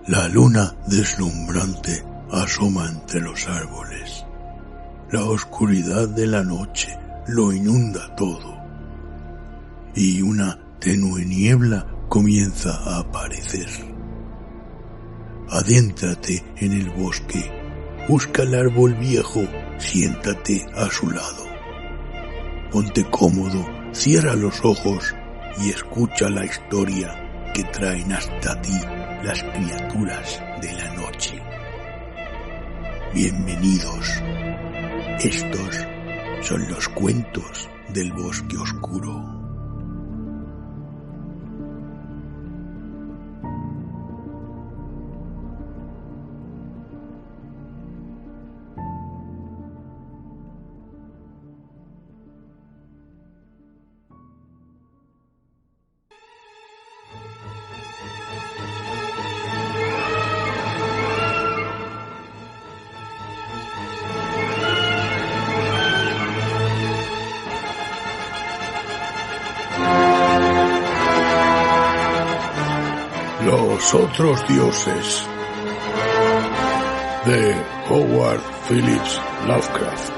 La luna deslumbrante asoma entre los árboles. La oscuridad de la noche lo inunda todo. Y una tenue niebla comienza a aparecer. Adéntrate en el bosque. Busca el árbol viejo. Siéntate a su lado. Ponte cómodo, cierra los ojos y escucha la historia que traen hasta ti las criaturas de la noche. Bienvenidos. Estos son los cuentos del bosque oscuro. Los otros dioses, de Howard Phillips Lovecraft.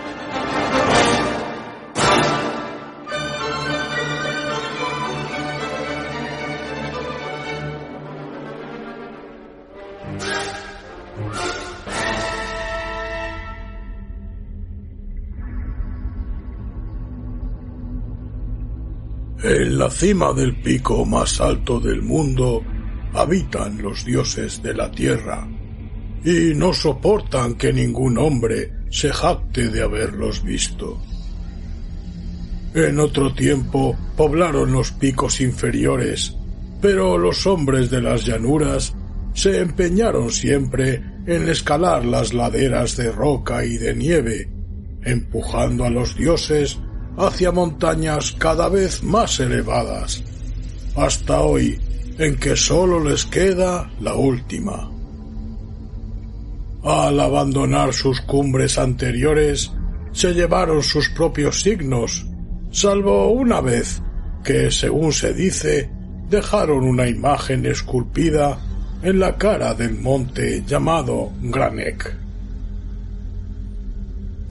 En la cima del pico más alto del mundo habitan los dioses de la tierra, y no soportan que ningún hombre se jacte de haberlos visto. En otro tiempo poblaron los picos inferiores, pero los hombres de las llanuras se empeñaron siempre en escalar las laderas de roca y de nieve, empujando a los dioses hacia montañas cada vez más elevadas, hasta hoy, en que solo les queda la última. Al abandonar sus cumbres anteriores, se llevaron sus propios signos, salvo una vez que, según se dice, dejaron una imagen esculpida en la cara del monte llamado Granek.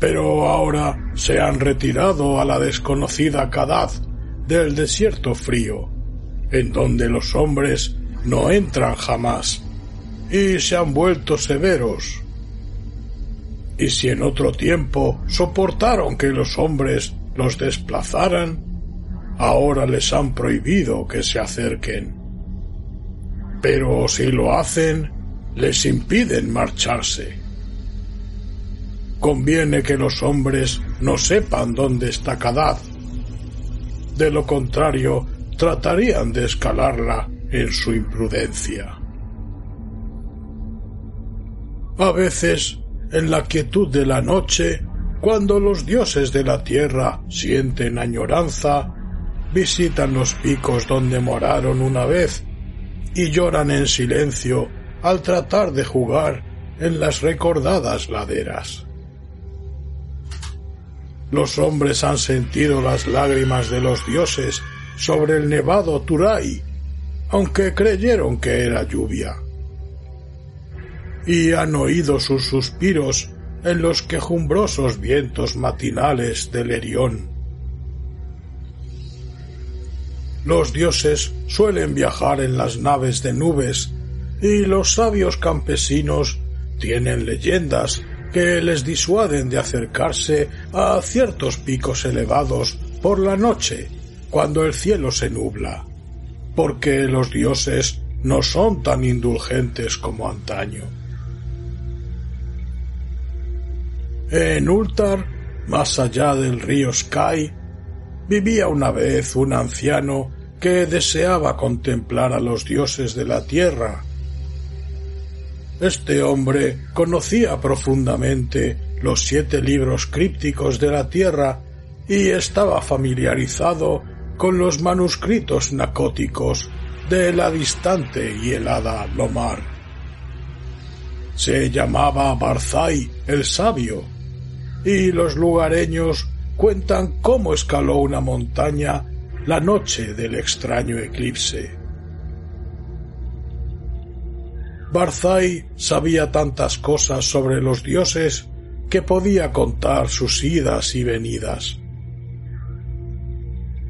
Pero ahora se han retirado a la desconocida Kadath del desierto frío, en donde los hombres no entran jamás, y se han vuelto severos. Y si en otro tiempo soportaron que los hombres los desplazaran, ahora les han prohibido que se acerquen. Pero si lo hacen, les impiden marcharse. Conviene que los hombres no sepan dónde está Kadath. De lo contrario, tratarían de escalarla en su imprudencia. A veces, en la quietud de la noche, cuando los dioses de la tierra sienten añoranza, visitan los picos donde moraron una vez y lloran en silencio al tratar de jugar en las recordadas laderas. Los hombres han sentido las lágrimas de los dioses sobre el nevado Turai, aunque creyeron que era lluvia. Y han oído sus suspiros en los quejumbrosos vientos matinales del Erión. Los dioses suelen viajar en las naves de nubes, y los sabios campesinos tienen leyendas que les disuaden de acercarse a ciertos picos elevados por la noche, cuando el cielo se nubla, porque los dioses no son tan indulgentes como antaño. En Ultar, más allá del río Sky, vivía una vez un anciano que deseaba contemplar a los dioses de la tierra. Este hombre conocía profundamente los 7 libros crípticos de la tierra y estaba familiarizado con los manuscritos nacóticos de la distante y helada Lomar. Se llamaba Barzai el Sabio, y los lugareños cuentan cómo escaló una montaña la noche del extraño eclipse. Barzai sabía tantas cosas sobre los dioses que podía contar sus idas y venidas.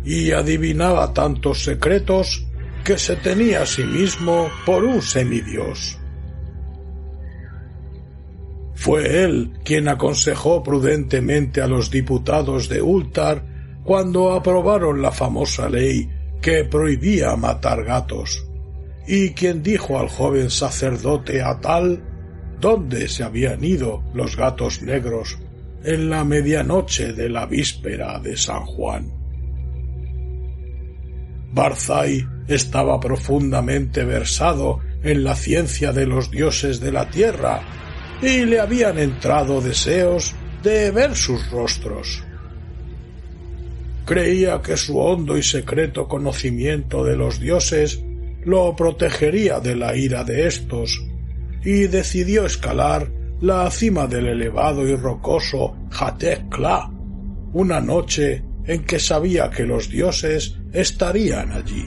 Y adivinaba tantos secretos que se tenía a sí mismo por un semidios. Fue él quien aconsejó prudentemente a los diputados de Ultar cuando aprobaron la famosa ley que prohibía matar gatos, y quien dijo al joven sacerdote Atal dónde se habían ido los gatos negros en la medianoche de la víspera de San Juan. Barzai estaba profundamente versado en la ciencia de los dioses de la tierra y le habían entrado deseos de ver sus rostros. Creía que su hondo y secreto conocimiento de los dioses lo protegería de la ira de estos, y decidió escalar la cima del elevado y rocoso Hatek-Kla, una noche en que sabía que los dioses estarían allí.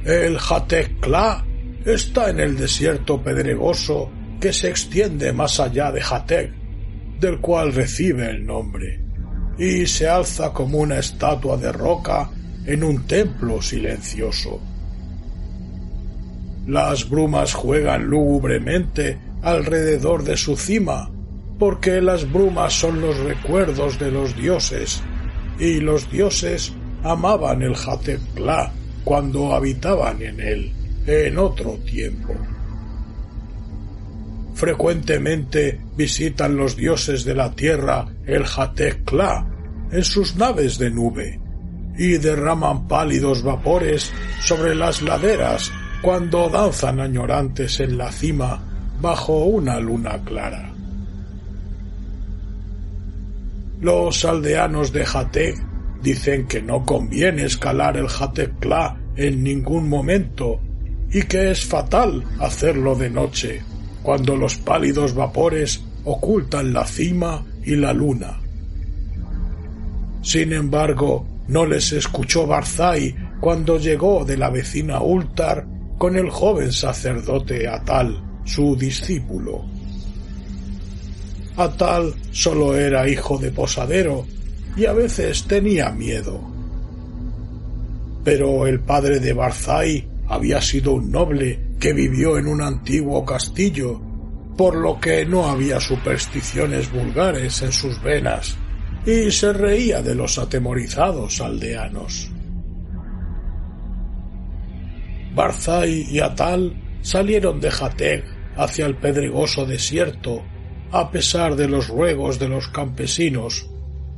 El Hatek-Kla está en el desierto pedregoso que se extiende más allá de Hatek, del cual recibe el nombre, y se alza como una estatua de roca en un templo silencioso. Las brumas juegan lúgubremente alrededor de su cima, porque las brumas son los recuerdos de los dioses, y los dioses amaban el Hatek-Kla cuando habitaban en él, en otro tiempo. Frecuentemente visitan los dioses de la tierra el Hatek-Kla en sus naves de nube, y derraman pálidos vapores sobre las laderas cuando danzan añorantes en la cima bajo una luna clara. Los aldeanos de Hatek dicen que no conviene escalar el Hatek-Kla en ningún momento y que es fatal hacerlo de noche, cuando los pálidos vapores ocultan la cima y la luna. Sin embargo, no les escuchó Barzai cuando llegó de la vecina Ultar con el joven sacerdote Atal, su discípulo. Atal solo era hijo de posadero y a veces tenía miedo. Pero el padre de Barzai había sido un noble que vivió en un antiguo castillo, por lo que no había supersticiones vulgares en sus venas, y se reía de los atemorizados aldeanos. Barzai y Atal salieron de Hatek hacia el pedregoso desierto, a pesar de los ruegos de los campesinos,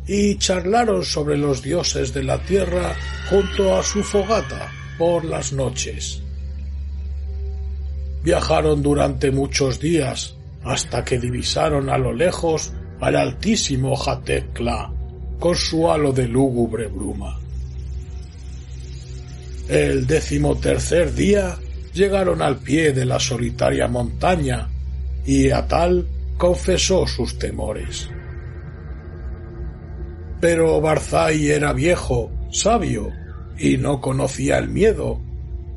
y charlaron sobre los dioses de la tierra junto a su fogata por las noches. Viajaron durante muchos días hasta que divisaron a lo lejos al altísimo Hatek-Kla con su halo de lúgubre bruma. El 13º día llegaron al pie de la solitaria montaña y Atal confesó sus temores. Pero Barzai era viejo, sabio, y no conocía el miedo,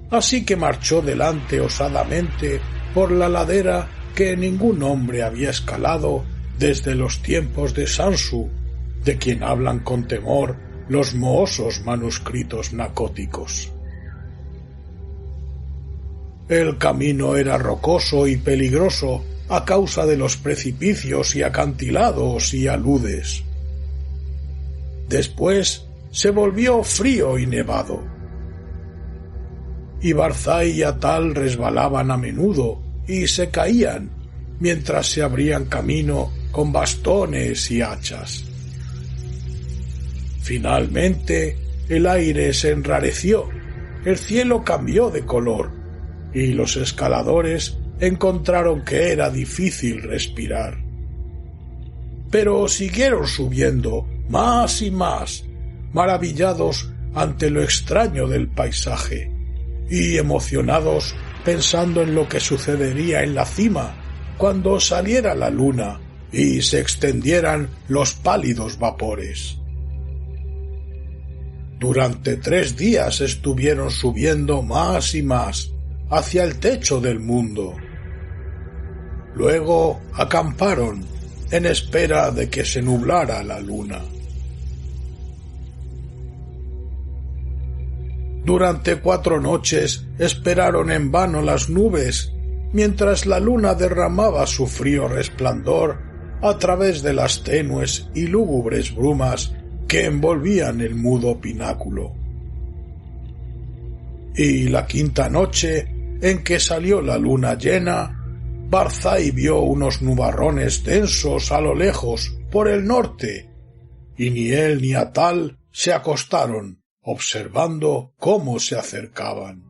así que marchó delante osadamente por la ladera que ningún hombre había escalado desde los tiempos de Sansu, de quien hablan con temor los mohosos manuscritos nacóticos. El camino era rocoso y peligroso a causa de los precipicios y acantilados y aludes. Después se volvió frío y nevado, y Barzai y Atal resbalaban a menudo y se caían mientras se abrían camino con bastones y hachas. Finalmente el aire se enrareció, el cielo cambió de color y los escaladores encontraron que era difícil respirar. Pero siguieron subiendo más y más, maravillados ante lo extraño del paisaje y emocionados pensando en lo que sucedería en la cima cuando saliera la luna y se extendieran los pálidos vapores. Durante 3 días estuvieron subiendo más y más hacia el techo del mundo. Luego acamparon en espera de que se nublara la luna. Durante 4 noches esperaron en vano las nubes, mientras la luna derramaba su frío resplandor a través de las tenues y lúgubres brumas que envolvían el mudo pináculo. Y la 5ª noche, en que salió la luna llena, Barzai vio unos nubarrones densos a lo lejos por el norte, y ni él ni Atal se acostaron, observando cómo se acercaban.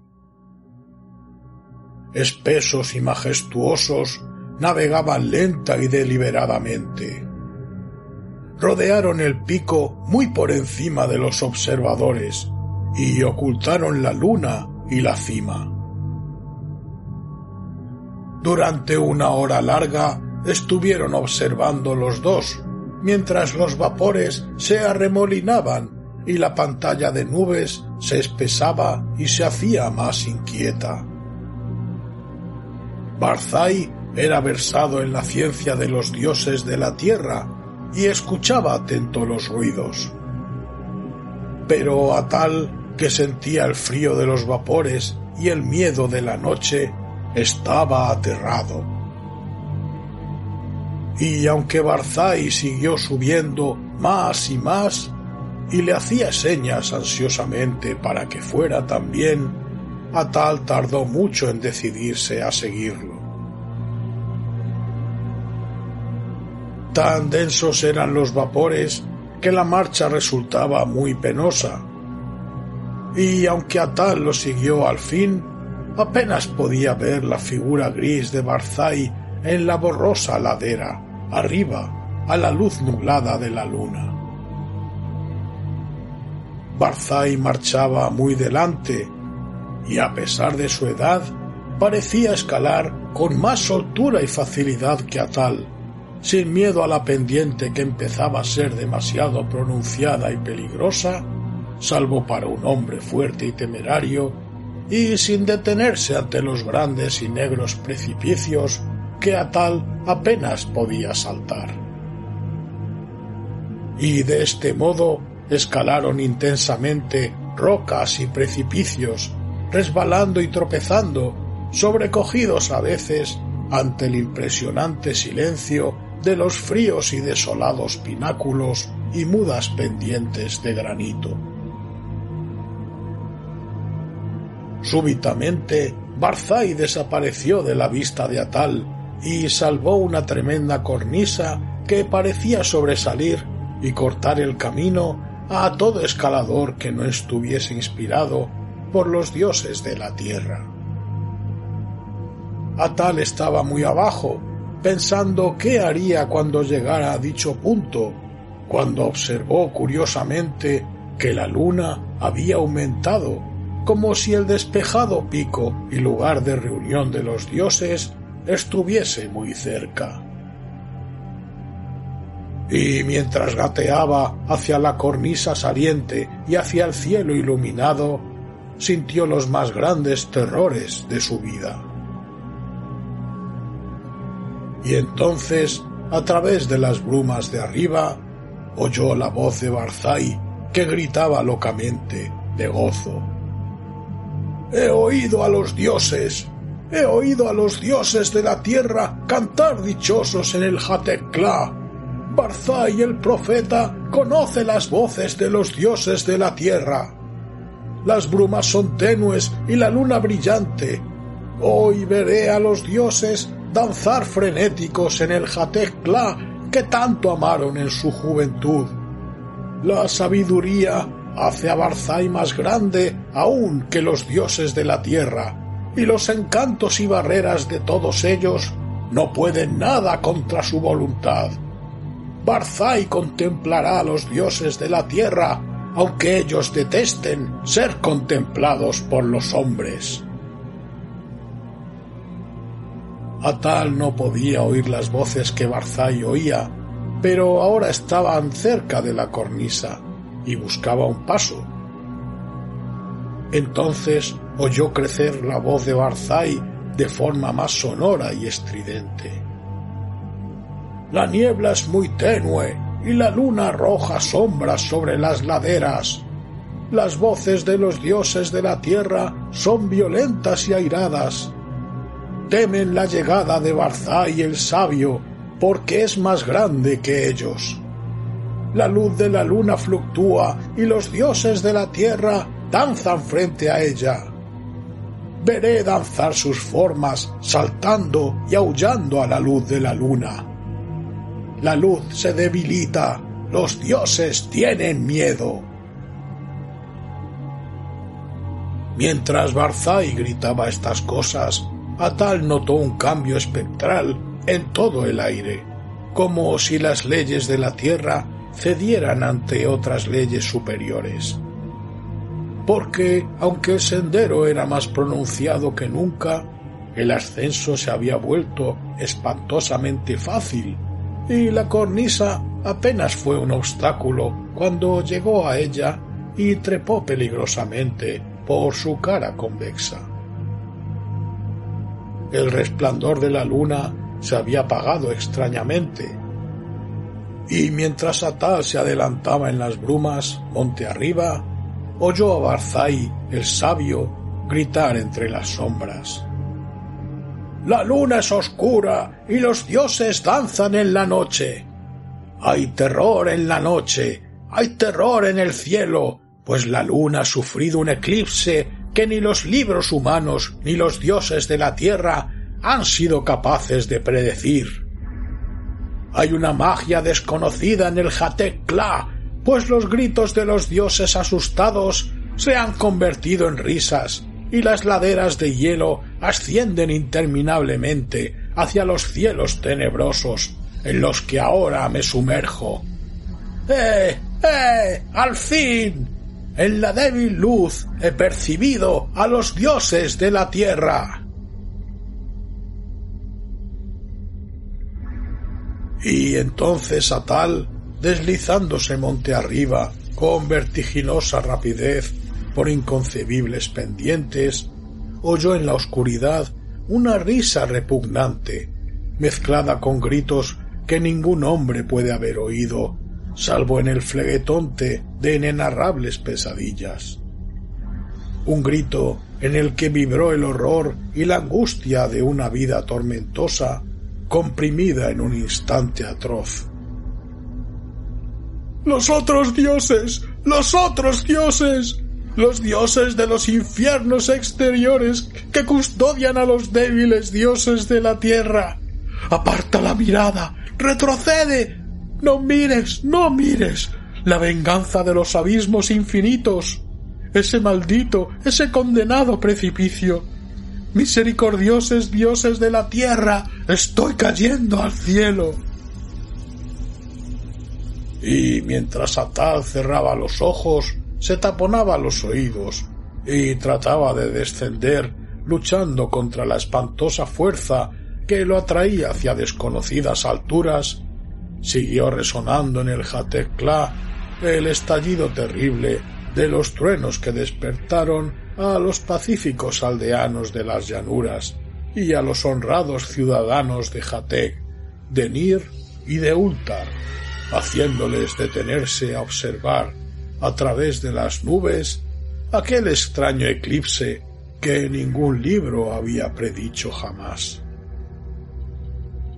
Espesos y majestuosos, navegaban lenta y deliberadamente. Rodearon el pico muy por encima de los observadores y ocultaron la luna y la cima. Durante 1 hora larga estuvieron observando los dos, mientras los vapores se arremolinaban y la pantalla de nubes se espesaba y se hacía más inquieta. Barzai era versado en la ciencia de los dioses de la tierra y escuchaba atento los ruidos. Pero Atal, que sentía el frío de los vapores y el miedo de la noche, estaba aterrado. Y aunque Barzai siguió subiendo más y más, y le hacía señas ansiosamente para que fuera también, Atal tardó mucho en decidirse a seguirlo. Tan densos eran los vapores que la marcha resultaba muy penosa, y aunque Atal lo siguió al fin, apenas podía ver la figura gris de Barzai en la borrosa ladera, arriba, a la luz nublada de la luna. Barzai marchaba muy delante, y a pesar de su edad, parecía escalar con más soltura y facilidad que Atal, sin miedo a la pendiente que empezaba a ser demasiado pronunciada y peligrosa, salvo para un hombre fuerte y temerario, y sin detenerse ante los grandes y negros precipicios que Atal apenas podía saltar. Y de este modo escalaron intensamente rocas y precipicios, resbalando y tropezando, sobrecogidos a veces ante el impresionante silencio de los fríos y desolados pináculos y mudas pendientes de granito. Súbitamente, Barzai desapareció de la vista de Atal y salvó una tremenda cornisa que parecía sobresalir y cortar el camino a todo escalador que no estuviese inspirado por los dioses de la tierra. Atal estaba muy abajo, pensando qué haría cuando llegara a dicho punto, cuando observó curiosamente que la luna había aumentado, como si el despejado pico y lugar de reunión de los dioses estuviese muy cerca. Y mientras gateaba hacia la cornisa saliente y hacia el cielo iluminado, sintió los más grandes terrores de su vida. Y entonces, a través de las brumas de arriba, oyó la voz de Barzai que gritaba locamente de gozo. «He oído a los dioses de la tierra cantar dichosos en el Hatekla. Barzai el profeta conoce las voces de los dioses de la tierra. Las brumas son tenues y la luna brillante. Hoy veré a los dioses danzar frenéticos en el Hatekla que tanto amaron en su juventud. La sabiduría hace a Barzai más grande aún que los dioses de la tierra, y los encantos y barreras de todos ellos no pueden nada contra su voluntad. Barzai contemplará a los dioses de la tierra, aunque ellos detesten ser contemplados por los hombres». Atal no podía oír las voces que Barzai oía, pero ahora estaban cerca de la cornisa y buscaba un paso, Entonces oyó crecer la voz de Barzai de forma más sonora y estridente. La niebla es muy tenue y la luna arroja sombras sobre las laderas. Las voces de los dioses de la tierra son violentas y airadas. Temen la llegada de Barzai el sabio, porque es más grande que ellos. La luz de la luna fluctúa y los dioses de la tierra danzan frente a ella. Veré danzar sus formas, saltando y aullando a la luz de la luna. La luz se debilita, los dioses tienen miedo. Mientras Barzai gritaba estas cosas, Atal notó un cambio espectral en todo el aire, como si las leyes de la tierra cedieran ante otras leyes superiores. Porque, aunque el sendero era más pronunciado que nunca, el ascenso se había vuelto espantosamente fácil, y la cornisa apenas fue un obstáculo cuando llegó a ella y trepó peligrosamente por su cara convexa. El resplandor de la luna se había apagado extrañamente, y mientras Atal se adelantaba en las brumas monte arriba, oyó a Barzai, el sabio, gritar entre las sombras. «La luna es oscura y los dioses danzan en la noche. Hay terror en la noche, hay terror en el cielo, pues la luna ha sufrido un eclipse que ni los libros humanos ni los dioses de la tierra han sido capaces de predecir. Hay una magia desconocida en el Hatek-Tla, pues los gritos de los dioses asustados se han convertido en risas y las laderas de hielo ascienden interminablemente hacia los cielos tenebrosos en los que ahora me sumerjo. ¡Al fin! En la débil luz he percibido a los dioses de la tierra». Y entonces Atal, deslizándose monte arriba con vertiginosa rapidez por inconcebibles pendientes, oyó en la oscuridad una risa repugnante, mezclada con gritos que ningún hombre puede haber oído, salvo en el fleguetonte de inenarrables pesadillas. Un grito en el que vibró el horror y la angustia de una vida tormentosa, comprimida en un instante atroz. «¡Los otros dioses! ¡Los otros dioses! ¡Los dioses de los infiernos exteriores que custodian a los débiles dioses de la tierra! ¡Aparta la mirada! ¡Retrocede! ¡No mires! ¡No mires! ¡La venganza de los abismos infinitos! ¡Ese maldito, ese condenado precipicio! ¡Misericordiosos dioses de la tierra! ¡Estoy cayendo al cielo! Y mientras Atal cerraba los ojos, se taponaba los oídos y trataba de descender luchando contra la espantosa fuerza que lo atraía hacia desconocidas alturas, siguió resonando en el Hatek-Tla el estallido terrible de los truenos que despertaron a los pacíficos aldeanos de las llanuras y a los honrados ciudadanos de Hatek, de Nir y de Ultar, haciéndoles detenerse a observar a través de las nubes aquel extraño eclipse que ningún libro había predicho jamás.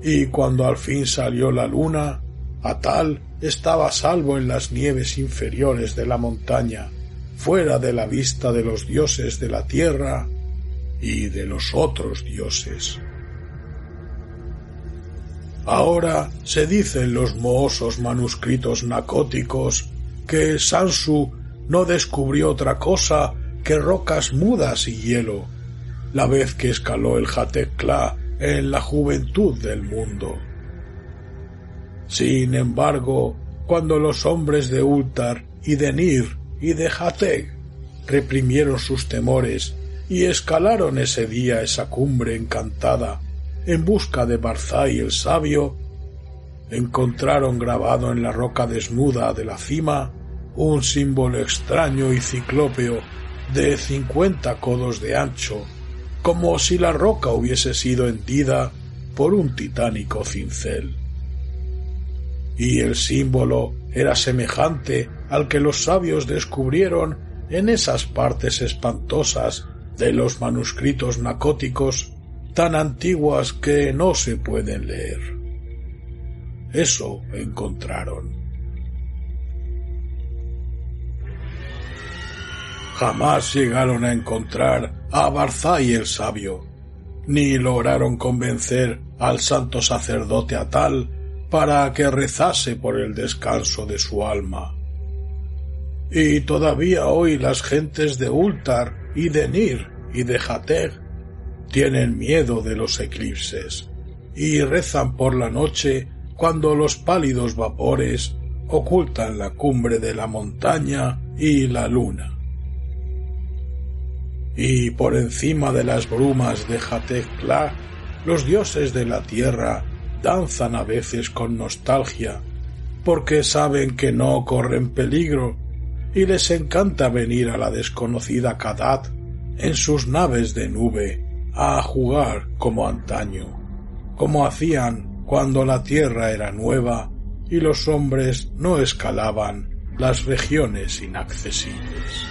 Y cuando al fin salió la luna, Atal estaba a salvo en las nieves inferiores de la montaña, fuera de la vista de los dioses de la tierra y de los otros dioses. Ahora se dice en los mohosos manuscritos nacóticos que Sansu no descubrió otra cosa que rocas mudas y hielo, la vez que escaló el Hatek-Tla en la juventud del mundo. Sin embargo, cuando los hombres de Ultar y de Nir y de Hatek reprimieron sus temores y escalaron ese día esa cumbre encantada en busca de Barzai el sabio, encontraron grabado en la roca desnuda de la cima un símbolo extraño y ciclópeo de 50 codos de ancho, como si la roca hubiese sido hendida por un titánico cincel. Y el símbolo era semejante al que los sabios descubrieron en esas partes espantosas de los manuscritos nacóticos tan antiguas que no se pueden leer. Eso encontraron. Jamás llegaron a encontrar a Barzai el sabio, ni lograron convencer al santo sacerdote Atal para que rezase por el descanso de su alma. Y todavía hoy las gentes de Ultar y de Nir y de Jateg tienen miedo de los eclipses y rezan por la noche cuando los pálidos vapores ocultan la cumbre de la montaña y la luna. Y por encima de las brumas de Jateg-Tla, los dioses de la tierra danzan a veces con nostalgia, porque saben que no corren peligro, y les encanta venir a la desconocida Kadat en sus naves de nube a jugar como antaño, como hacían cuando la tierra era nueva y los hombres no escalaban las regiones inaccesibles.